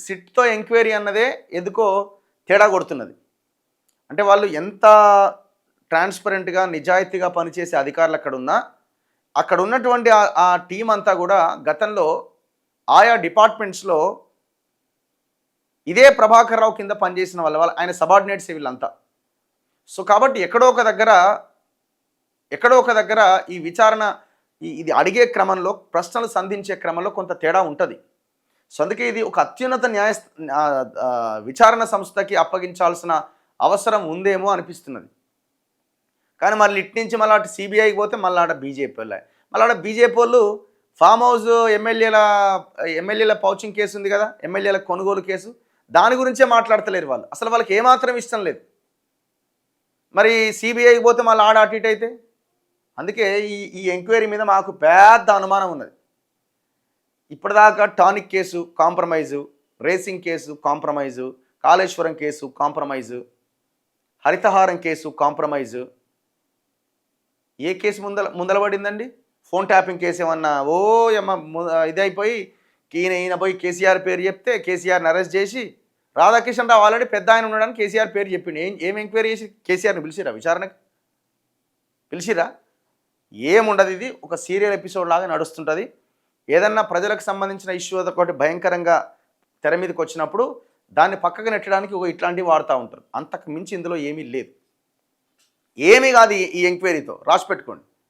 సిట్‌తో enquiry అన్నదే ఎందుకో తేడా కొడుతున్నది. అంటే వాళ్ళు ఎంత ట్రాన్స్‌పరెంట్‌గా, నిజాయితీగా పనిచేసే అధికారులు అక్కడున్నా, అక్కడ ఉన్నటువంటి ఆ టీమ్ అంతా కూడా గతంలో ఆయా డిపార్ట్మెంట్స్‌లో ఇదే ప్రభాకర్ రావు కింద పనిచేసిన ఆయన సబార్డినేట్సే వీళ్ళంతా. సో, కాబట్టి ఎక్కడో ఒక దగ్గర ఈ విచారణ ఇది అడిగే క్రమంలో, ప్రశ్నలు సంధించే క్రమంలో కొంత తేడా ఉంటది. సో, అందుకే ఇది ఒక అత్యున్నత విచారణ సంస్థకి అప్పగించాల్సిన అవసరం ఉందేమో అనిపిస్తున్నది. కానీ మళ్ళీ ఇటు నుంచి మళ్ళీ అటు సీబీఐకి పోతే మళ్ళీ ఆడ బీజేపీలే. మళ్ళీ ఆడ బీజేపీవోళ్ళు ఫామ్ హౌస్ ఎమ్మెల్యేల పౌచింగ్ కేసు ఉంది కదా, ఎమ్మెల్యేల కొనుగోలు కేసు, దాని గురించే మాట్లాడతలేరు వాళ్ళు. అసలు వాళ్ళకి ఏమాత్రం ఇష్టం లేదు. మరి సీబీఐకి పోతే మళ్ళీ ఆడ అటు ఇటు అయితే, అందుకే ఈ ఎంక్వైరీ మీద మాకు పెద్ద అనుమానం ఉన్నది. ఇప్పటిదాకా tonic case compromise, racing case compromise, Kaleshwaram case compromise, Harithaharam case compromise. ఏ కేసు ముందల పడిందండి? ఫోన్ ట్యాపింగ్ కేసు ఏమన్నా ఇదైపోయి ఈయన పోయి కేసీఆర్ పేరు చెప్తే కేసీఆర్ని అరెస్ట్ చేసి, రాధాకిషన్ రావు ఆల్రెడీ పెద్ద ఆయన ఉండడానికి కేసీఆర్ పేరు చెప్పిండు. ఏం ఎంక్వైరీ చేసి కేసీఆర్ని పిలిచిరా విచారణకు? పిలిచిరా? ఏముండదు. ఇది ఒక సీరియల్ ఎపిసోడ్ లాగా నడుస్తుంటుంది. ఏదన్నా ప్రజలకు సంబంధించిన ఇష్యూ ఒకటి భయంకరంగా తెర మీదకి వచ్చినప్పుడు దాన్ని పక్కకు నెట్టడానికి ఇట్లాంటివి వాడుతూ ఉంటారు. అంతకు మించి ఇందులో ఏమీ లేదు. ఏమీ కాదు ఈ ఎంక్వైరీతో, రాసి పెట్టుకోండి.